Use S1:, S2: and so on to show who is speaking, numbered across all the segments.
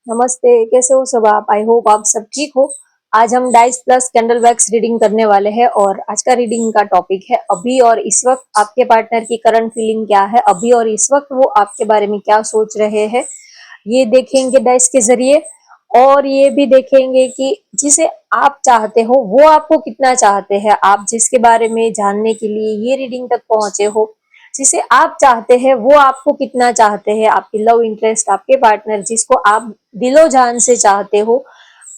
S1: नमस्ते, कैसे हो सब आप? आई होप आप सब ठीक हो। आज हम dice plus candle wax reading करने वाले हैं और आज का रीडिंग का टॉपिक है अभी और इस वक्त आपके पार्टनर की करंट फीलिंग क्या है, अभी और इस वक्त वो आपके बारे में क्या सोच रहे हैं, ये देखेंगे डाइस के जरिए। और ये भी देखेंगे कि जिसे आप चाहते हो वो आपको कितना चाहते हैं, आप जिसके बारे में जानने के लिए ये रीडिंग तक पहुंचे हो, जिसे आप चाहते हैं वो आपको कितना चाहते हैं, आपकी लव इंटरेस्ट, आपके पार्टनर जिसको आप दिलो जान से चाहते हो,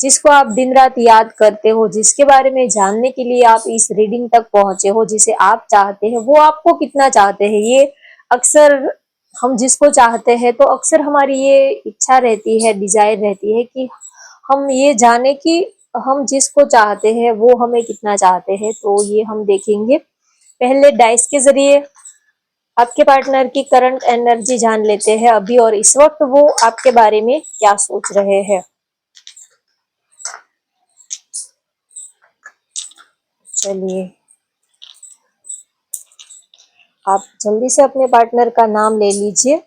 S1: जिसको आप दिन रात याद करते हो, जिसके बारे में जानने के लिए आप इस रीडिंग तक पहुंचे हो, जिसे आप चाहते हैं वो आपको कितना चाहते हैं। ये अक्सर हम जिसको चाहते हैं तो अक्सर हमारी ये इच्छा रहती है, डिजायर रहती है कि हम ये जाने कि हम जिसको चाहते हैं वो हमें कितना चाहते हैं। तो ये हम देखेंगे पहले डाइस के जरिए आपके पार्टनर की करंट एनर्जी जान लेते हैं, अभी और इस वक्त वो आपके बारे में क्या सोच रहे हैं। चलिए, आप जल्दी से अपने पार्टनर का नाम ले लीजिए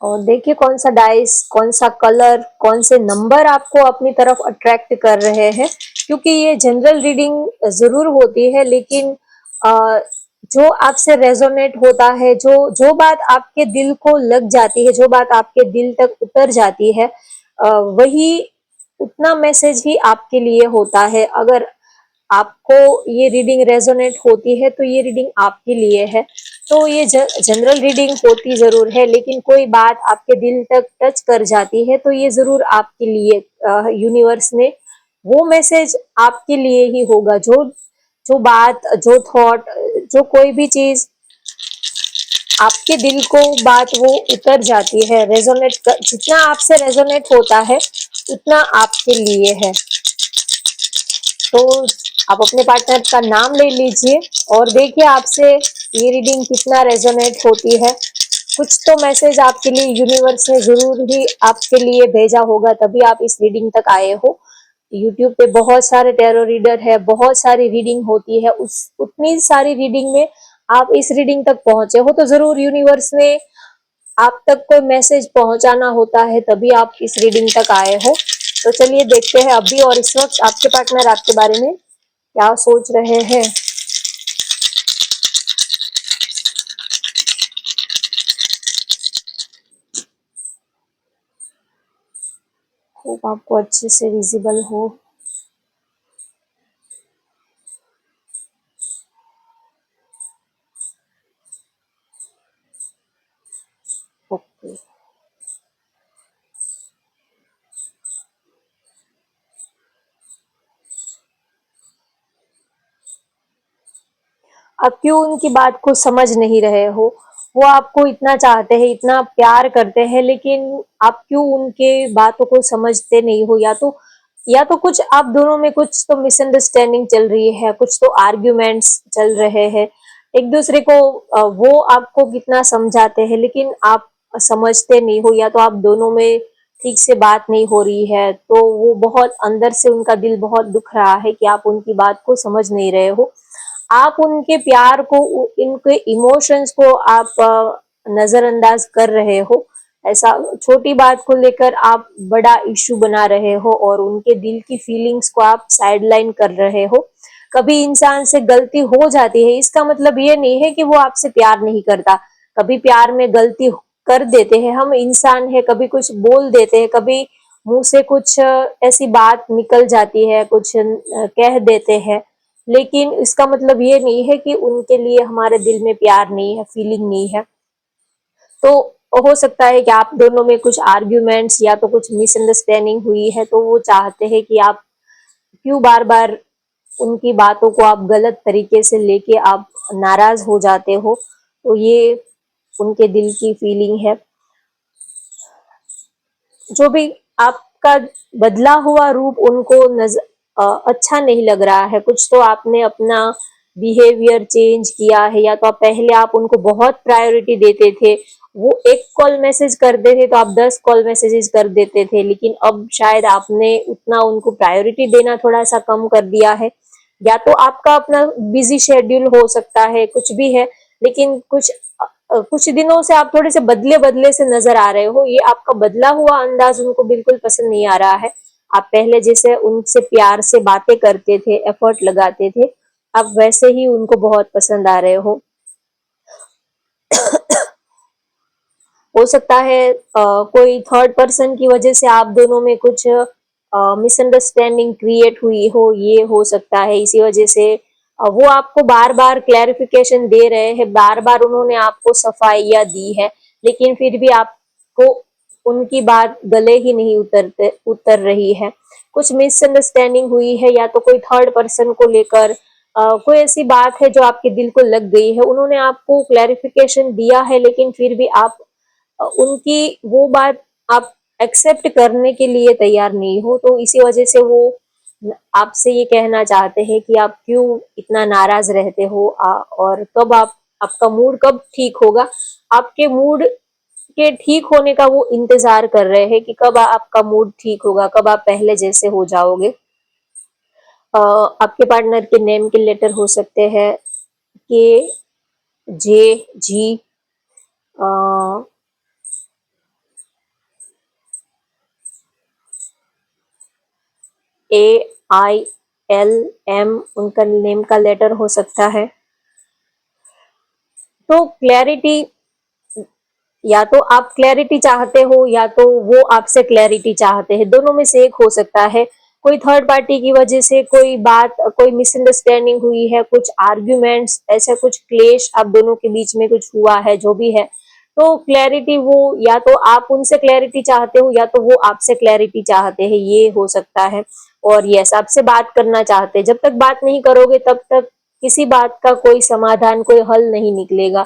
S1: और देखिए कौन सा डाइस, कौन सा कलर, कौन से नंबर आपको अपनी तरफ अट्रैक्ट कर रहे हैं। क्योंकि ये जनरल रीडिंग जरूर होती है, लेकिन जो आपसे रेजोनेट होता है, जो जो बात आपके दिल को लग जाती है, जो बात आपके दिल तक उतर जाती है, वही उतना मैसेज ही आपके लिए होता है। अगर आपको ये रीडिंग रेजोनेट होती है तो ये रीडिंग आपके लिए है। तो ये जनरल रीडिंग होती जरूर है, लेकिन कोई बात आपके दिल तक टच कर जाती है तो ये जरूर आपके लिए, यूनिवर्स ने वो मैसेज आपके लिए ही होगा। जो जो बात, जो थॉट, जो कोई भी चीज आपके दिल को बात वो उतर जाती है, रेजोनेट जितना आपसे रेजोनेट होता है उतना आपके लिए है। तो आप अपने पार्टनर का नाम ले लीजिए और देखिए आपसे ये रीडिंग कितना रेजोनेट होती है। कुछ तो मैसेज आपके लिए यूनिवर्स ने जरूर ही आपके लिए भेजा होगा, तभी आप इस रीडिंग तक आए हो। यूट्यूब पे बहुत सारे टैरो रीडर है, बहुत सारी रीडिंग होती है, उस उतनी सारी रीडिंग में आप इस रीडिंग तक पहुंचे हो तो जरूर यूनिवर्स ने आप तक कोई मैसेज पहुंचाना होता है, तभी आप इस रीडिंग तक आए हो। तो चलिए देखते हैं अभी और इस वक्त आपके पार्टनर आपके बारे में क्या सोच रहे हैं। होप आपको अच्छे से विजिबल हो। ओके, आप क्यों उनकी बात को समझ नहीं रहे हो? वो आपको इतना चाहते हैं, इतना प्यार करते हैं, लेकिन आप क्यों उनके बातों को समझते नहीं हो? या तो कुछ आप दोनों में कुछ तो मिसअंडरस्टैंडिंग चल रही है, कुछ तो आर्ग्यूमेंट्स चल रहे हैं एक दूसरे को। वो आपको कितना समझाते हैं लेकिन आप समझते नहीं हो, या तो आप दोनों में ठीक से बात नहीं हो रही है, तो वो बहुत अंदर से उनका दिल बहुत दुख रहा है कि आप उनकी बात को समझ नहीं रहे हो। आप उनके प्यार को, इनके इमोशंस को आप नजरअंदाज कर रहे हो। ऐसा छोटी बात को लेकर आप बड़ा इशू बना रहे हो और उनके दिल की फीलिंग्स को आप साइडलाइन कर रहे हो। कभी इंसान से गलती हो जाती है, इसका मतलब ये नहीं है कि वो आपसे प्यार नहीं करता। कभी प्यार में गलती कर देते हैं, हम इंसान है, कभी कुछ बोल देते हैं, कभी मुंह से कुछ ऐसी बात निकल जाती है, कुछ कह देते हैं, लेकिन इसका मतलब ये नहीं है कि उनके लिए हमारे दिल में प्यार नहीं है, फीलिंग नहीं है। तो हो सकता है कि आप दोनों में कुछ आर्ग्यूमेंट्स या तो कुछ मिसअंडरस्टैंडिंग हुई है, तो वो चाहते हैं कि आप क्यों बार बार उनकी बातों को आप गलत तरीके से लेके आप नाराज हो जाते हो। तो ये उनके दिल की फीलिंग है। जो भी आपका बदला हुआ रूप उनको अच्छा नहीं लग रहा है, कुछ तो आपने अपना बिहेवियर चेंज किया है, या तो आप पहले आप उनको बहुत प्रायोरिटी देते थे, वो एक कॉल मैसेज करते थे तो आप 10 कॉल मैसेजेस कर देते थे, लेकिन अब शायद आपने उतना उनको प्रायोरिटी देना थोड़ा सा कम कर दिया है। या तो आपका अपना बिजी शेड्यूल हो सकता है, कुछ भी है, लेकिन कुछ कुछ दिनों से आप थोड़े से बदले बदले से नजर आ रहे हो, ये आपका बदला हुआ अंदाज उनको बिल्कुल पसंद नहीं आ रहा है। आप पहले जैसे उनसे प्यार से बातें करते थे, एफर्ट लगाते थे, अब वैसे ही उनको बहुत पसंद आ रहे हो सकता है कोई थर्ड पर्सन की वजह से आप दोनों में कुछ मिसअंडरस्टैंडिंग क्रिएट हुई हो, ये हो सकता है। इसी वजह से वो आपको बार बार क्लैरिफिकेशन दे रहे हैं, बार बार उन्होंने आपको सफाइयाँ दी है, लेकिन फिर भी आपको उनकी बात गले ही नहीं उतर रही है। कुछ मिसअंडरस्टैंडिंग हुई है, या तो कोई थर्ड पर्सन को लेकर कोई ऐसी बात है जो आपके दिल को लग गई है, उन्होंने आपको क्लैरिफिकेशन दिया है, लेकिन फिर भी आप उनकी वो बात आप एक्सेप्ट करने के लिए तैयार नहीं हो। तो इसी वजह से वो आपसे ये कहना चाहते हैं कि आप क्यों इतना नाराज रहते हो, और कब आपका मूड कब ठीक होगा। आपके मूड के ठीक होने का वो इंतजार कर रहे हैं कि कब आपका मूड ठीक होगा, कब आप पहले जैसे हो जाओगे। आपके पार्टनर के नेम के लेटर हो सकते हैं के, जे, जी, AILM उनका नेम का लेटर हो सकता है। तो क्लैरिटी, या तो आप क्लैरिटी चाहते हो या तो वो आपसे क्लैरिटी चाहते हैं, दोनों में से एक हो सकता है। कोई थर्ड पार्टी की वजह से कोई बात, कोई मिसअंडरस्टैंडिंग हुई है, कुछ आर्ग्यूमेंट्स, ऐसा कुछ क्लेश आप दोनों के बीच में कुछ हुआ है, जो भी है, तो क्लैरिटी वो, या तो आप उनसे क्लैरिटी चाहते हो या तो वो आपसे क्लैरिटी चाहते हैं, ये हो सकता है। और यस, आपसे बात करना चाहते हैं। जब तक बात नहीं करोगे तब तक किसी बात का कोई समाधान, कोई हल नहीं निकलेगा।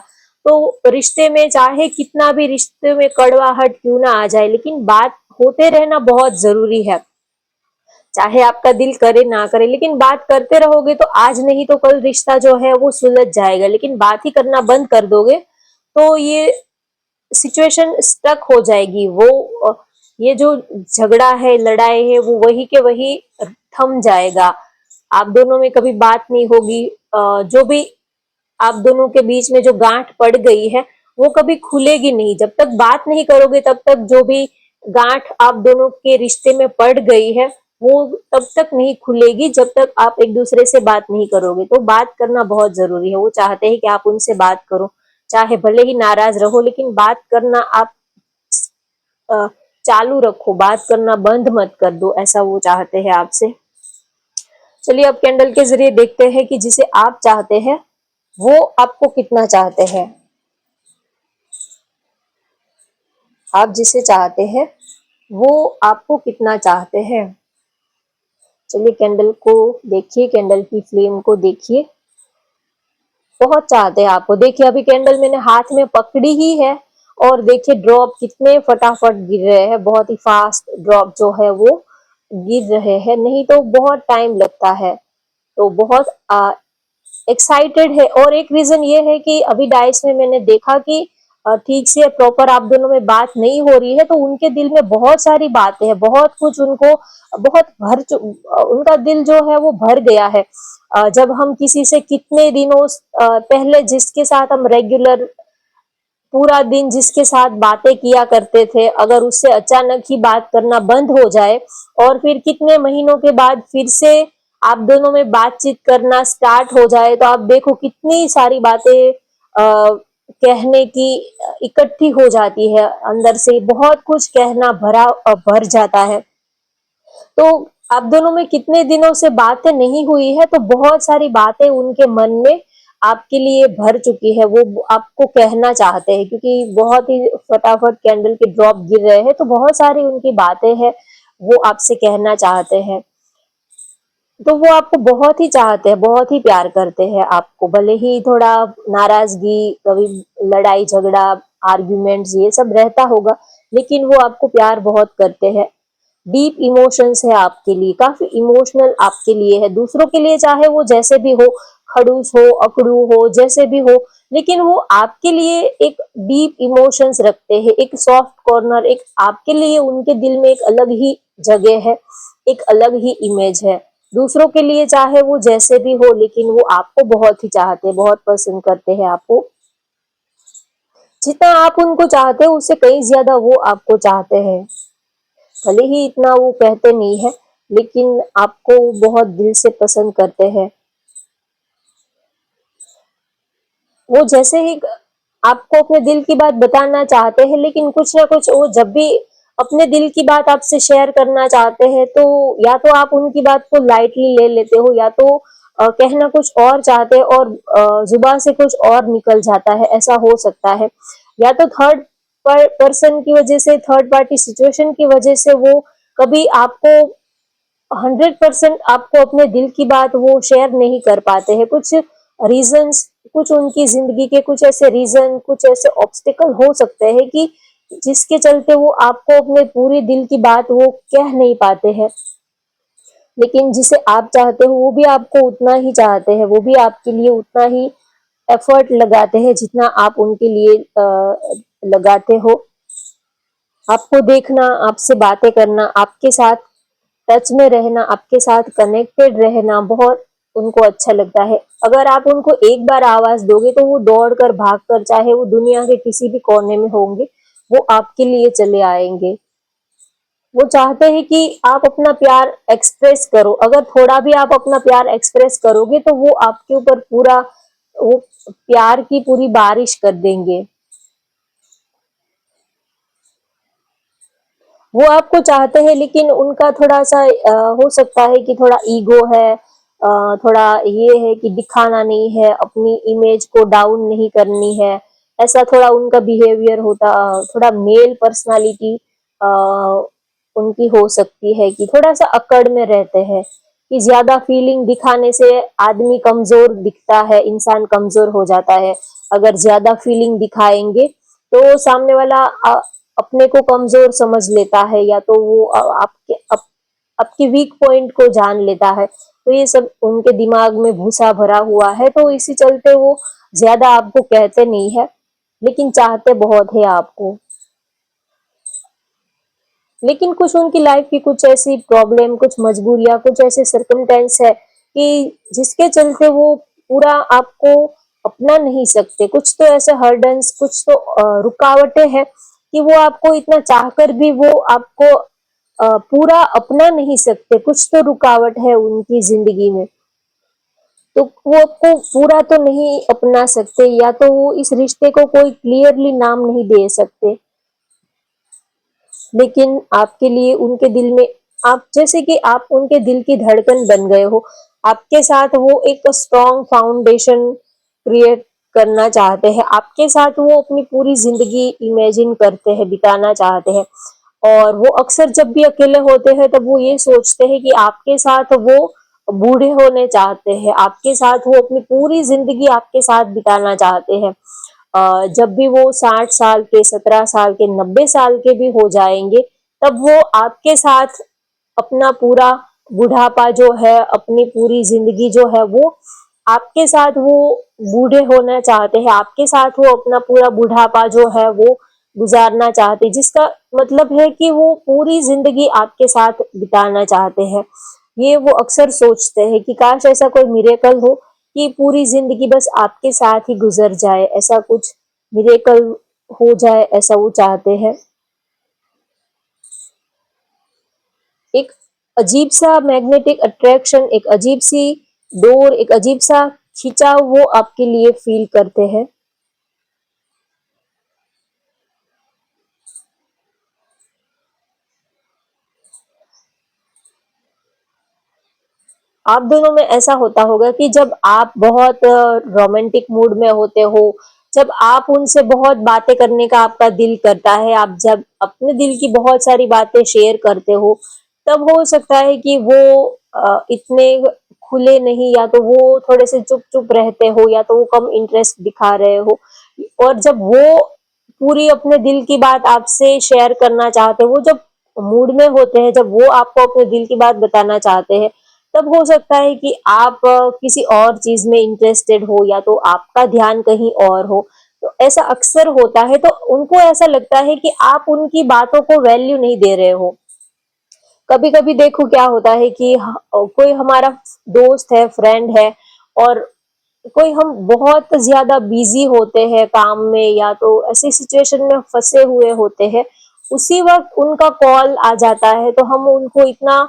S1: तो रिश्ते में चाहे कितना भी रिश्ते में कड़वाहट क्यों ना आ जाए, लेकिन बात होते रहना बहुत जरूरी है। चाहे आपका दिल करे ना करे, लेकिन बात करते रहोगे तो आज नहीं तो कल रिश्ता जो है वो सुलझ जाएगा। लेकिन बात ही करना बंद कर दोगे तो ये सिचुएशन स्टक हो जाएगी। ये जो झगड़ा है, लड़ाई है, वो वही के वही थम जाएगा। आप दोनों में कभी बात नहीं होगी। जो भी आप दोनों के बीच में जो गांठ पड़ गई है वो कभी खुलेगी नहीं। जब तक बात नहीं करोगे तब तक जो भी गांठ आप दोनों के रिश्ते में पड़ गई है वो तब तक नहीं खुलेगी, जब तक आप एक दूसरे से बात नहीं करोगे। तो बात करना बहुत जरूरी है। वो चाहते हैं कि आप उनसे बात करो, चाहे भले ही नाराज रहो, लेकिन बात करना आप चालू रखो, बात करना बंद मत कर दो, ऐसा वो चाहते हैं आपसे। चलिए अब कैंडल के जरिए देखते हैं कि जिसे आप चाहते हैं वो आपको कितना चाहते हैं। आप जिसे चाहते हैं वो आपको कितना चाहते हैं। चलिए कैंडल को देखिए, कैंडल की फ्लेम को देखिए। बहुत चाहते हैं आपको। देखिए अभी कैंडल मैंने हाथ में पकड़ी ही है, और देखिए ड्रॉप कितने फटाफट गिर रहे हैं। बहुत ही फास्ट ड्रॉप जो है वो गिर रहे हैं, नहीं तो बहुत टाइम लगता है। तो बहुत एक्साइटेड है। और एक रीजन ये है कि अभी डाइस में मैंने देखा कि ठीक से प्रॉपर आप दोनों में बात नहीं हो रही है, तो उनके दिल में बहुत सारी बातें हैं, बहुत कुछ उनको बहुत उनका दिल जो है वो भर गया है। जब हम किसी से कितने दिनों पहले जिसके साथ हम रेगुलर पूरा दिन जिसके साथ बातें किया करते थे, अगर उससे अचानक ही बात करना बंद हो जाए और फिर कितने महीनों के बाद फिर से आप दोनों में बातचीत करना स्टार्ट हो जाए, तो आप देखो कितनी सारी बातें कहने की इकट्ठी हो जाती है। अंदर से बहुत कुछ कहना भर जाता है। तो आप दोनों में कितने दिनों से बातें नहीं हुई है, तो बहुत सारी बातें उनके मन में आपके लिए भर चुकी है। वो आपको कहना चाहते हैं, क्योंकि बहुत ही फटाफट कैंडल के ड्रॉप गिर रहे हैं, तो बहुत सारी उनकी बातें हैं, वो आपसे कहना चाहते हैं। तो वो आपको बहुत ही चाहते हैं, बहुत ही प्यार करते हैं आपको। भले ही थोड़ा नाराजगी, कभी लड़ाई झगड़ा, आर्ग्यूमेंट्स ये सब रहता होगा, लेकिन वो आपको प्यार बहुत करते हैं। डीप इमोशंस है आपके लिए, काफी इमोशनल आपके लिए है। दूसरों के लिए चाहे वो जैसे भी हो, खड़ूस हो, अकड़ू हो, जैसे भी हो, लेकिन वो आपके लिए एक डीप इमोशंस रखते हैं, एक सॉफ्ट कॉर्नर, एक आपके लिए उनके दिल में एक अलग ही जगह है, एक अलग ही इमेज है। दूसरों के लिए चाहे वो जैसे भी हो, लेकिन वो आपको बहुत ही चाहते हैं, बहुत पसंद करते हैं आपको। जितना आप उनको चाहते हो उससे कहीं ज्यादा वो आपको चाहते हैं। भले ही इतना वो कहते नहीं है, लेकिन आपको बहुत दिल से पसंद करते हैं। वो जैसे ही आपको अपने दिल की बात बताना चाहते हैं, लेकिन कुछ ना कुछ वो जब भी अपने दिल की बात आपसे शेयर करना चाहते हैं, तो या तो आप उनकी बात को लाइटली ले लेते हो, या तो कहना कुछ और चाहते हैं और जुबान से कुछ और निकल जाता है, ऐसा हो सकता है। या तो थर्ड पर्सन की वजह से, थर्ड पार्टी सिचुएशन की वजह से वो कभी आपको 100% आपको अपने दिल की बात वो शेयर नहीं कर पाते हैं। कुछ रीजंस, कुछ उनकी जिंदगी के कुछ ऐसे रीजन, कुछ ऐसे ऑब्स्टिकल हो सकते हैं कि जिसके चलते वो आपको अपने पूरे दिल की बात वो कह नहीं पाते हैं। लेकिन जिसे आप चाहते हो वो भी आपको उतना ही चाहते हैं, वो भी आपके लिए उतना ही एफर्ट लगाते हैं जितना आप उनके लिए लगाते हो। आपको देखना, आपसे बातें करना, आपके साथ टच में रहना, आपके साथ कनेक्टेड रहना बहुत उनको अच्छा लगता है। अगर आप उनको एक बार आवाज दोगे तो वो दौड़कर, भागकर, चाहे वो दुनिया के किसी भी कोने में होंगे, वो आपके लिए चले आएंगे। वो चाहते हैं कि आप अपना प्यार एक्सप्रेस करो। अगर थोड़ा भी आप अपना प्यार एक्सप्रेस करोगे तो वो आपके ऊपर पूरा वो प्यार की पूरी बारिश कर देंगे। वो आपको चाहते हैं, लेकिन उनका थोड़ा-सा हो सकता है कि थोड़ा ईगो है, थोड़ा ये है कि दिखाना नहीं है, अपनी इमेज को डाउन नहीं करनी है। ऐसा थोड़ा उनका बिहेवियर होता, थोड़ा मेल पर्सनैलिटी अ, उनकी हो सकती है कि थोड़ा-सा अकड़ में रहते हैं कि ज़्यादा फीलिंग दिखाने से आदमी कमज़ोर दिखता है, इंसान कमज़ोर हो जाता है। अगर ज़्यादा फीलिंग दिखाएँगे, तो सामने वाला अपने को कमजोर समझ लेता है, या तो वो आपके वीक पॉइंट को जान लेता है। तो ये सब उनके दिमाग में भूसा भरा हुआ है, तो इसी चलते वो ज्यादा आपको कहते नहीं है, लेकिन चाहते बहुत है आपको। लेकिन कुछ उनकी लाइफ की कुछ ऐसी प्रॉब्लम, कुछ मजबूरियां, कुछ ऐसे सर्कमटेंस है कि जिसके चलते वो पूरा आपको अपना नहीं सकते। कुछ तो ऐसे हर्डन्स, कुछ तो रुकावटें हैं कि वो आपको इतना चाहकर भी वो आपको पूरा अपना नहीं सकते। कुछ तो रुकावट है उनकी जिंदगी में, तो वो आपको पूरा तो नहीं अपना सकते, या तो वो इस रिश्ते को कोई क्लियरली नाम नहीं दे सकते। लेकिन आपके लिए उनके दिल में, आप जैसे कि आप उनके दिल की धड़कन बन गए हो। आपके साथ वो एक स्ट्रॉन्ग फाउंडेशन क्रिएट करना चाहते हैं। आपके साथ वो अपनी पूरी जिंदगी इमेजिन करते हैं, बिताना चाहते हैं। और वो अक्सर जब भी अकेले होते हैं तब वो ये सोचते हैं कि आपके साथ वो बूढ़े होने चाहते हैं, आपके साथ वो अपनी पूरी जिंदगी आपके साथ बिताना चाहते हैं। जब भी वो 60 साल के, 17 साल के, 90 साल के भी हो जाएंगे, तब वो आपके साथ अपना पूरा बुढ़ापा जो है, अपनी पूरी जिंदगी जो है, वो आपके साथ वो बूढ़े होना चाहते हैं। आपके साथ वो अपना पूरा बुढ़ापा जो है वो गुजारना चाहते हैं, जिसका मतलब है कि वो पूरी जिंदगी आपके साथ बिताना चाहते हैं। ये वो अक्सर सोचते हैं कि काश ऐसा कोई मिरेकल हो कि पूरी जिंदगी बस आपके साथ ही गुजर जाए, ऐसा कुछ मिरेकल हो जाए, ऐसा वो चाहते हैं। एक अजीब सा मैग्नेटिक अट्रैक्शन, एक अजीब सी डोर, एक अजीब सा खिंचाव वो आपके लिए फील करते हैं। आप दोनों में ऐसा होता होगा कि जब आप बहुत रोमांटिक मूड में होते हो, जब आप उनसे बहुत बातें करने का आपका दिल करता है, आप जब अपने दिल की बहुत सारी बातें शेयर करते हो, तब हो सकता है कि वो इतने खुले नहीं, या तो वो थोड़े से चुप चुप रहते हो, या तो वो कम इंटरेस्ट दिखा रहे हो। और जब वो पूरी अपने दिल की बात आपसे शेयर करना चाहते हो, वो जब मूड में होते हैं, जब वो आपको अपने दिल की बात बताना चाहते हैं, तब हो सकता है कि आप किसी और चीज में इंटरेस्टेड हो, या तो आपका ध्यान कहीं और हो। तो ऐसा अक्सर होता है, तो उनको ऐसा लगता है कि आप उनकी बातों को वैल्यू नहीं दे रहे हो। कभी कभी देखो क्या होता है कि कोई हमारा दोस्त है, फ्रेंड है, और कोई हम बहुत ज़्यादा बिज़ी होते हैं काम में या तो ऐसी सिचुएशन में फँसे हुए होते हैं, उसी वक़्त उनका कॉल आ जाता है तो हम उनको इतना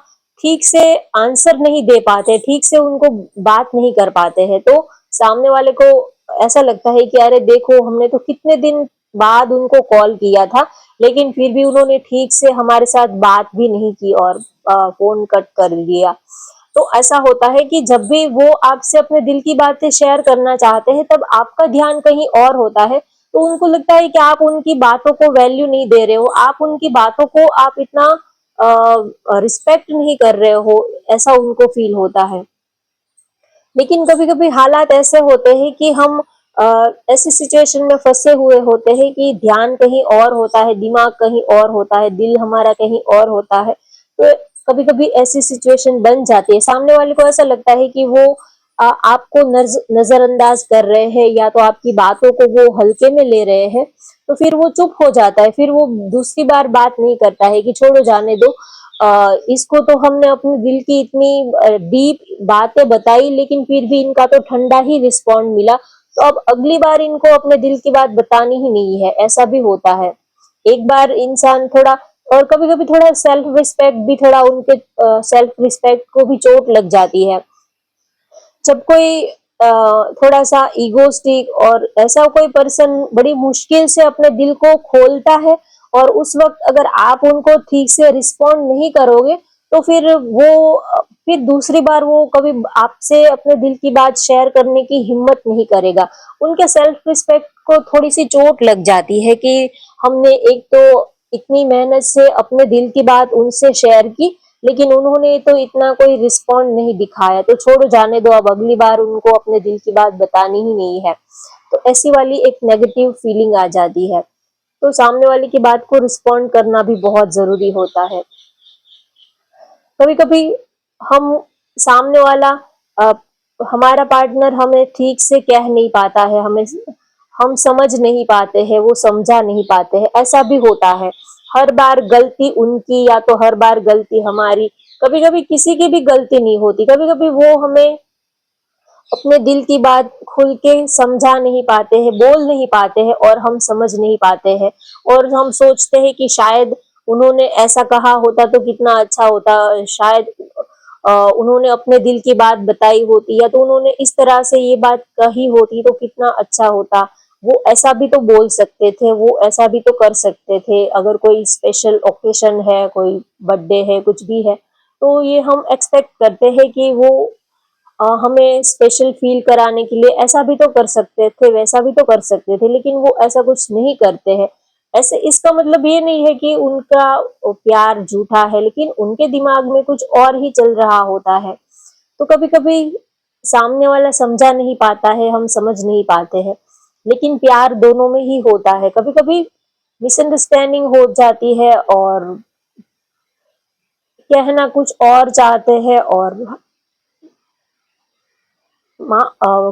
S1: ठीक से आंसर नहीं दे पाते, ठीक से उनको बात नहीं कर पाते हैं। तो सामने वाले को ऐसा लगता है कि अरे देखो हमने तो कितने दिन बाद उनको कॉल किया था, लेकिन फिर भी उन्होंने ठीक से हमारे साथ बात भी नहीं की और फ़ोन कट कर दिया। तो ऐसा होता है कि जब भी वो आपसे अपने दिल की बातें शेयर करना चाहते हैं, तब आपका ध्यान कहीं और होता है। तो उनको लगता है कि आप उनकी बातों को वैल्यू नहीं दे रहे हो, आप उनकी बातों को आप इतना रिस्पेक्ट नहीं कर रहे हो, ऐसा उनको फील होता है। लेकिन कभी-कभी हालात ऐसे होते हैं कि हम ऐसी सिचुएशन में फँसे हुए होते हैं कि ध्यान कहीं और होता है, दिमाग कहीं और होता है, दिल हमारा कहीं और होता है। तो कभी-कभी ऐसी सिचुएशन बन जाती है, सामने वाले को ऐसा लगता है कि वो आपको नज़रअंदाज कर रहे हैं या तो आपकी बातों को वो हल्के में ले रहे हैं, तो फिर वो चुप हो जाता है, फिर वो दूसरी बार बात नहीं करता है कि छोड़ो जाने दो। इसको तो हमने अपने दिल की इतनी डीप बातें बताई लेकिन फिर भी इनका तो ठंडा ही रिस्पॉन्ड मिला, तो अब अगली बार इनको अपने दिल की बात बतानी ही नहीं है, ऐसा भी होता है। एक बार इंसान थोड़ा और कभी-कभी थोड़ा सेल्फ रिस्पेक्ट भी थोड़ा उनके सेल्फ रिस्पेक्ट को भी चोट लग जाती है। जब कोई थोड़ा-सा इगोइस्टिक और ऐसा कोई पर्सन बड़ी मुश्किल से अपने दिल को खोलता है और उस वक़्त अगर आप उनको ठीक से रिस्पॉन्ड नहीं करोगे, तो फिर वो फिर दूसरी बार वो कभी आपसे अपने दिल की बात शेयर करने की हिम्मत नहीं करेगा। उनके सेल्फ रिस्पेक्ट को थोड़ी-सी चोट लग जाती है कि हमने एक तो इतनी मेहनत से अपने दिल की बात उनसे शेयर की, लेकिन उन्होंने तो इतना कोई रिस्पॉन्ड नहीं दिखाया, तो छोड़ो जाने दो, अब अगली बार उनको अपने दिल की बात बतानी ही नहीं है। तो ऐसी वाली एक नेगेटिव फीलिंग आ जाती है। तो सामने वाले की बात को रिस्पॉन्ड करना भी बहुत ज़रूरी होता है। कभी-कभी हम सामने वाला अ, हमारा पार्टनर हमें ठीक से कह नहीं पाता है, हम समझ नहीं पाते हैं, वो समझा नहीं पाते हैं, ऐसा भी होता है। हर बार गलती उनकी या तो हर बार गलती हमारी, कभी-कभी किसी की भी गलती नहीं होती, कभी-कभी वो हमें अपने दिल की बात खुल के समझा नहीं पाते हैं, बोल नहीं पाते हैं और हम समझ नहीं पाते हैं और हम सोचते हैं कि शायद उन्होंने ऐसा कहा होता तो कितना अच्छा होता, शायद उन्होंने अपने दिल की बात बताई होती या तो उन्होंने इस तरह से ये बात कही होती तो कितना अच्छा होता। वो ऐसा भी तो बोल सकते थे, वो ऐसा भी तो कर सकते थे, अगर कोई स्पेशल ओकेशन है, कोई बर्थडे है, कुछ भी है, तो ये हम एक्सपेक्ट करते हैं कि वो हमें स्पेशल फ़ील कराने के लिए ऐसा भी तो कर सकते थे, वैसा भी तो कर सकते थे, लेकिन वो ऐसा कुछ नहीं करते हैं। ऐसे इसका मतलब ये नहीं है कि उनका प्यार झूठा है, लेकिन उनके दिमाग में कुछ और ही चल रहा होता है। तो कभी-कभी सामने वाला समझा नहीं पाता है, हम समझ नहीं पाते हैं, लेकिन प्यार दोनों में ही होता है। कभी-कभी मिसअंडरस्टैंडिंग हो जाती है और कहना कुछ और चाहते हैं और मा अ,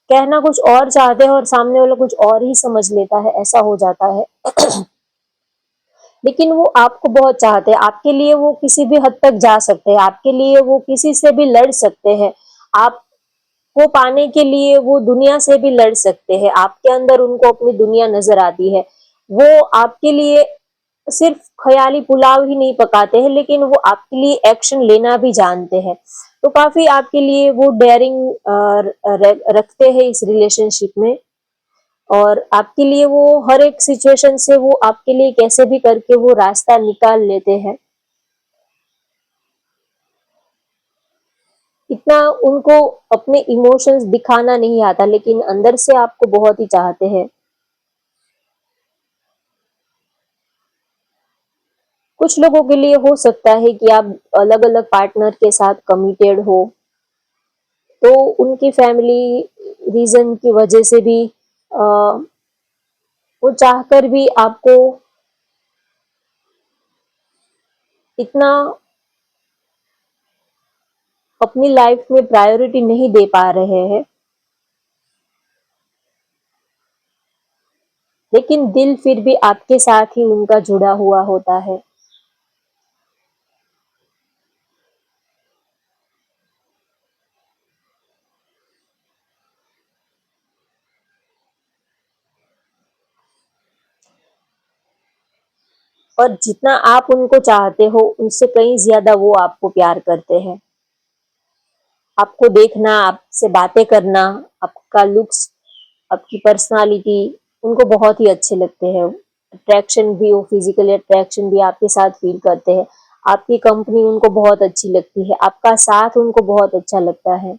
S1: कहना कुछ और चाहते हैं और सामने वाला कुछ और ही समझ लेता है, ऐसा हो जाता है। लेकिन वो आपको बहुत चाहते हैं, आपके लिए वो किसी भी हद तक जा सकते हैं, आपके लिए वो किसी से भी लड़ सकते हैं। आपको पाने के लिए वो दुनिया से भी लड़ सकते हैं, आपके अंदर उनको अपनी दुनिया नज़र आती है। वो आपके लिए सिर्फ़ ख़याली पुलाव ही नहीं पकाते हैं, लेकिन वो आपके लिए एक्शन लेना भी जानते हैं। तो काफ़ी आपके लिए वो डेयरिंग रखते हैं इस रिलेशनशिप में और आपके लिए वो हर एक सिचुएशन से वो आपके लिए कैसे भी करके वो रास्ता निकाल लेते हैं। इतना उनको अपने इमोशंस दिखाना नहीं आता लेकिन अंदर से आपको बहुत ही चाहते हैं। कुछ लोगों के लिए हो सकता है कि आप अलग-अलग पार्टनर के साथ कमिटेड हो, तो उनकी फैमिली रीज़न की वजह से भी वो चाहकर भी आपको इतना अपनी लाइफ में प्रायोरिटी नहीं दे पा रहे हैं, लेकिन दिल फिर भी आपके साथ ही उनका जुड़ा हुआ होता है। और जितना आप उनको चाहते हो उनसे कहीं ज्यादा वो आपको प्यार करते हैं। आपको देखना, आपसे बातें करना, आपका लुक्स, आपकी पर्सनालिटी उनको बहुत ही अच्छे लगते हैं। अट्रैक्शन भी, वो फिजिकल अट्रैक्शन भी आपके साथ फील करते हैं। आपकी कंपनी उनको बहुत अच्छी लगती है, आपका साथ उनको बहुत अच्छा लगता है।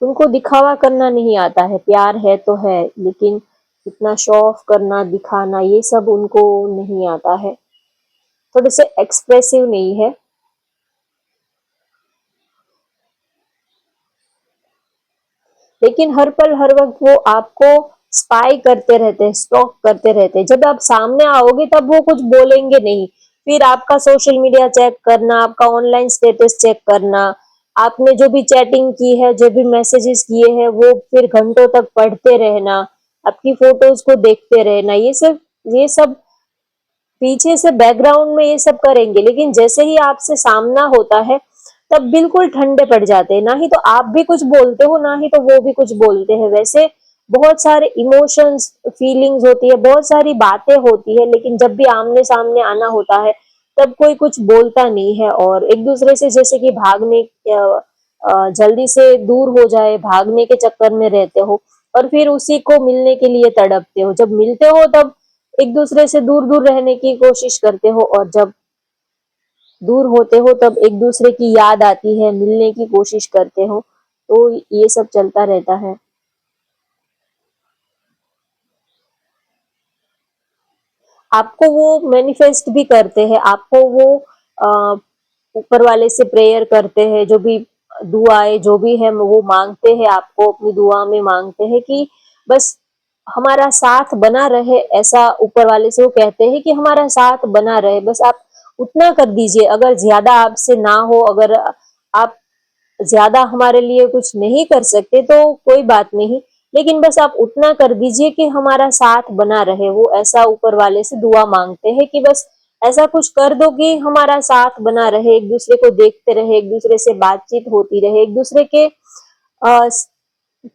S1: उनको दिखावा करना नहीं आता है, प्यार है तो है, लेकिन इतना शो ऑफ करना, दिखाना, ये सब उनको नहीं आता है। थोड़े से एक्सप्रेसिव नहीं है। लेकिन हर पल हर वक्त वो आपको स्पाई करते रहते हैं, स्टॉक करते रहते हैं। जब आप सामने आओगे तब वो कुछ बोलेंगे नहीं, फिर आपका सोशल मीडिया चेक करना, आपका ऑनलाइन स्टेटस चेक करना, आपने जो भी चैटिंग की है, जो भी मैसेजेस किए हैं, वो फिर घंटों तक पढ़ते रहना, आपकी फोटोज को देखते रहना, ये सब पीछे से बैकग्राउंड में ये सब करेंगे। लेकिन जैसे ही आपसे सामना होता है तब बिल्कुल ठंडे पड़ जाते हैं। ना ही तो आप भी कुछ बोलते हो, ना ही तो वो भी कुछ बोलते हैं। वैसे बहुत सारे इमोशंस, फीलिंग्स होती है, बहुत सारी बातें होती है, लेकिन जब भी आमने सामने आना होता है तब कोई कुछ बोलता नहीं है, और एक दूसरे से जैसे कि जल्दी से दूर हो जाए, भागने के चक्कर में रहते हो, और फिर उसी को मिलने के लिए तड़पते हो। जब मिलते हो तब एक दूसरे से दूर दूर रहने की कोशिश करते हो, और जब दूर होते हो तब एक दूसरे की याद आती है, मिलने की कोशिश करते हो। तो ये सब चलता रहता है। आपको वो मैनिफेस्ट भी करते हैं, आपको वो ऊपर वाले से प्रेयर करते हैं, जो भी दुआएं जो भी है वो मांगते हैं, आपको अपनी दुआ में मांगते हैं कि बस हमारा साथ बना रहे। ऐसा ऊपर वाले से वो कहते हैं कि हमारा साथ बना रहे, बस आप उतना कर दीजिए। अगर ज्यादा आपसे ना हो, अगर आप ज्यादा हमारे लिए कुछ नहीं कर सकते तो कोई बात नहीं, लेकिन बस आप उतना कर दीजिए कि हमारा साथ बना रहे। वो ऐसा ऊपर वाले से दुआ मांगते हैं कि बस ऐसा कुछ कर दो कि हमारा साथ बना रहे, एक दूसरे को देखते रहे, एक दूसरे से बातचीत होती रहे, एक दूसरे के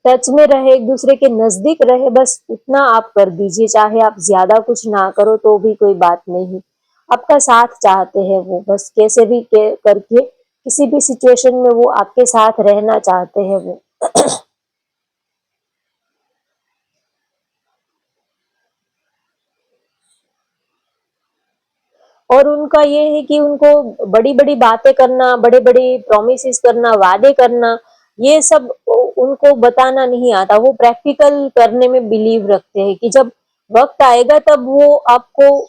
S1: टच में रहे, एक दूसरे के नजदीक रहे। बस उतना आप कर दीजिए, चाहे आप ज्यादा कुछ ना करो तो भी कोई बात नहीं। आपका साथ चाहते हैं वो, बस कैसे भी करके किसी भी सिचुएशन में वो आपके साथ रहना चाहते हैं वो। और उनका ये है कि उनको बड़ी बड़ी बातें करना, बड़े बड़े प्रोमिस करना, वादे करना, ये सब उनको बताना नहीं आता। वो प्रैक्टिकल करने में बिलीव रखते हैं कि जब वक्त आएगा तब वो आपको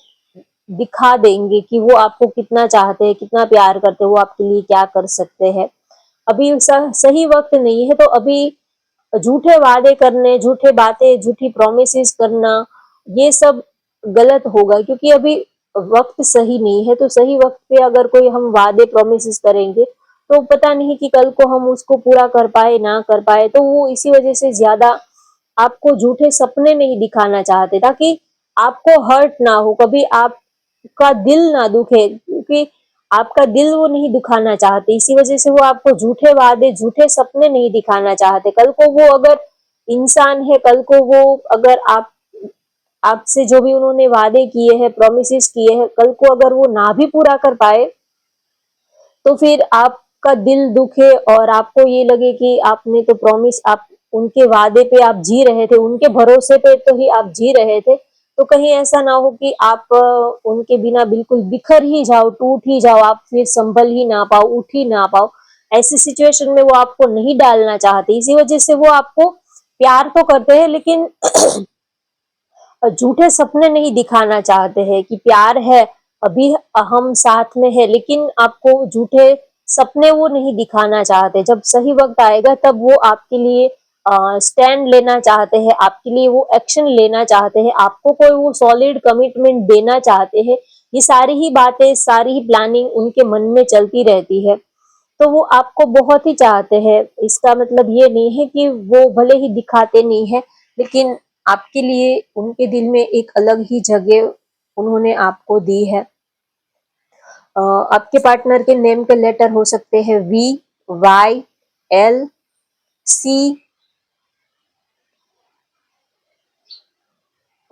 S1: दिखा देंगे कि वो आपको कितना चाहते हैं, कितना प्यार करते हैं, वो आपके लिए क्या कर सकते हैं। अभी सही वक्त नहीं है, तो अभी झूठे वादे करने, झूठे बातें, झूठी प्रोमिस करना, ये सब गलत होगा, क्योंकि अभी वक्त सही नहीं है। तो सही वक्त पे अगर कोई हम वादे प्रोमिस करेंगे तो पता नहीं कि कल को हम उसको पूरा कर पाए ना कर पाए। तो वो इसी वजह से ज्यादा आपको झूठे सपने नहीं दिखाना चाहते, ताकि आपको हर्ट ना हो, कभी आपका दिल ना दुखे, क्योंकि आपका दिल वो नहीं दुखाना चाहते। इसी वजह से वो आपको झूठे वादे, झूठे सपने नहीं दिखाना चाहते। कल को वो अगर इंसान है, कल को वो अगर आपसे जो भी उन्होंने वादे किए हैं, प्रोमिस किए हैं, कल को अगर वो ना भी पूरा कर पाए तो फिर आपका दिल दुखे, और आपको ये लगे कि आपने तो प्रॉमिस, आप उनके वादे पे आप जी रहे थे, उनके भरोसे पे तो ही आप जी रहे थे। तो कहीं ऐसा ना हो कि आप उनके बिना बिल्कुल बिखर ही जाओ, टूट ही जाओ, आप फिर संभल ही ना पाओ, उठ ही ना पाओ। ऐसी सिचुएशन में वो आपको नहीं डालना चाहते। इसी वजह से वो आपको प्यार तो करते हैं, लेकिन झूठे सपने नहीं दिखाना चाहते हैं कि प्यार है, अभी हम साथ में है, लेकिन आपको झूठे सपने वो नहीं दिखाना चाहते। जब सही वक्त आएगा तब वो आपके लिए स्टैंड लेना चाहते हैं, आपके लिए वो एक्शन लेना चाहते हैं, आपको कोई वो सॉलिड कमिटमेंट देना चाहते हैं। ये सारी ही बातें, सारी ही प्लानिंग उनके मन में चलती रहती है। तो वो आपको बहुत ही चाहते हैं। इसका मतलब ये नहीं है कि वो भले ही दिखाते नहीं है, लेकिन आपके लिए उनके दिल में एक अलग ही जगह उन्होंने आपको दी है। आपके पार्टनर के नेम के लेटर हो सकते हैं V, Y, L, C,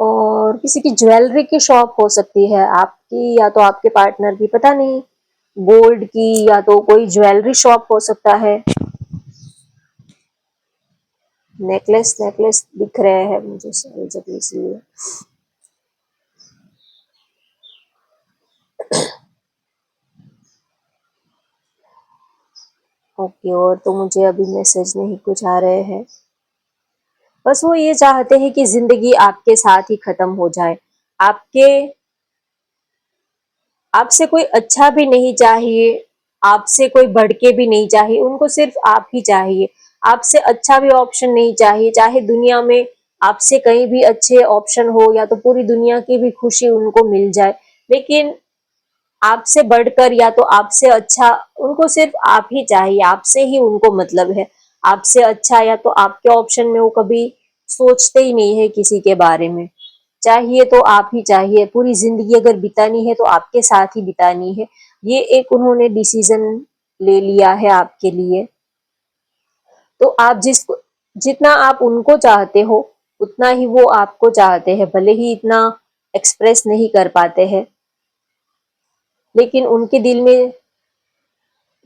S1: और किसी की ज्वेलरी की शॉप हो सकती है, आपकी या तो आपके पार्टनर की, पता नहीं, गोल्ड की या तो कोई ज्वेलरी शॉप हो सकता है। नेकलेस नेकलेस दिख रहे हैं मुझे सारी जगह, इसलिए ओके। और तो मुझे अभी मैसेज नहीं कुछ आ रहे हैं। बस वो ये चाहते हैं कि जिंदगी आपके साथ ही खत्म हो जाए। आपके आपसे कोई अच्छा भी नहीं चाहिए, आपसे कोई बढ़ के भी नहीं चाहिए, उनको सिर्फ आप ही चाहिए। आपसे अच्छा भी ऑप्शन नहीं चाहिए, चाहे दुनिया में आपसे कहीं भी अच्छे ऑप्शन हो या तो पूरी दुनिया की भी खुशी उनको मिल जाए, लेकिन आपसे बढ़कर या तो आपसे अच्छा उनको सिर्फ आप ही चाहिए, आपसे ही उनको मतलब है। आपसे अच्छा या तो आपके ऑप्शन में वो कभी सोचते ही नहीं है किसी के बारे में। चाहिए तो आप ही चाहिए, पूरी जिंदगी अगर बितानी है तो आपके साथ ही बितानी है। ये एक उन्होंने डिसीजन ले लिया है आपके लिए। तो आप जितना आप उनको चाहते हो उतना ही वो आपको चाहते हैं, भले ही इतना एक्सप्रेस नहीं कर पाते हैं, लेकिन उनके दिल में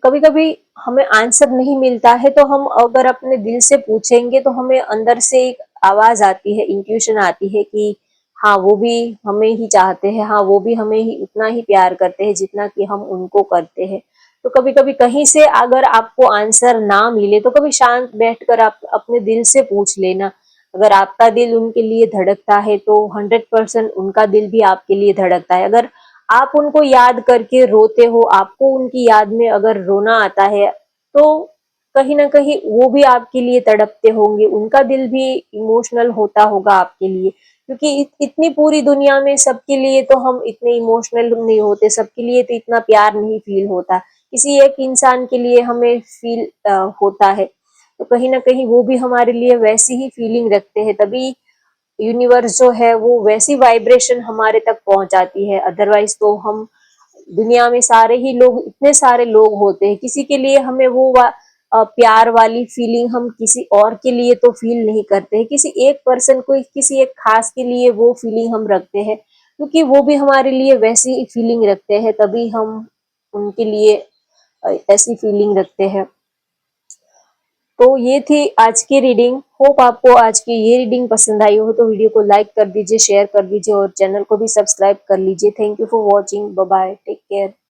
S1: कभी कभी हमें आंसर नहीं मिलता है, तो हम अगर अपने दिल से पूछेंगे तो हमें अंदर से एक आवाज आती है, इंट्यूशन आती है कि हाँ वो भी हमें ही चाहते हैं, हाँ वो भी हमें ही उतना ही प्यार करते हैं जितना कि हम उनको करते हैं। तो कभी कभी कहीं से अगर आपको आंसर ना मिले तो कभी शांत बैठकर आप अपने दिल से पूछ लेना। अगर आपका दिल उनके लिए धड़कता है तो 100% उनका दिल भी आपके लिए धड़कता है। अगर आप उनको याद करके रोते हो, आपको उनकी याद में अगर रोना आता है, तो कहीं ना कहीं वो भी आपके लिए तड़पते होंगे, उनका दिल भी इमोशनल होता होगा आपके लिए। क्योंकि इतनी पूरी दुनिया में सबके लिए तो हम इतने इमोशनल नहीं होते, सबके लिए तो इतना प्यार नहीं फील होता, किसी एक इंसान के लिए हमें फील होता है। तो कहीं ना कहीं वो भी हमारे लिए वैसी ही फीलिंग रखते हैं, तभी यूनिवर्स जो है वो वैसी वाइब्रेशन हमारे तक पहुंचाती है। अदरवाइज तो हम दुनिया में सारे ही लोग, इतने सारे लोग होते हैं, किसी के लिए हमें वो प्यार वाली फीलिंग हम किसी और के लिए तो फील नहीं करते हैं। किसी एक पर्सन को, किसी एक खास के लिए वो फीलिंग हम रखते हैं, क्योंकि वो भी हमारे लिए वैसी ही फीलिंग रखते हैं, तभी हम उनके लिए ऐसी फीलिंग रखते हैं। तो ये थी आज की रीडिंग। होप आपको आज की ये रीडिंग पसंद आई हो तो वीडियो को लाइक कर दीजिए, शेयर कर दीजिए और चैनल को भी सब्सक्राइब कर लीजिए। Thank you for watching. Bye bye, take care.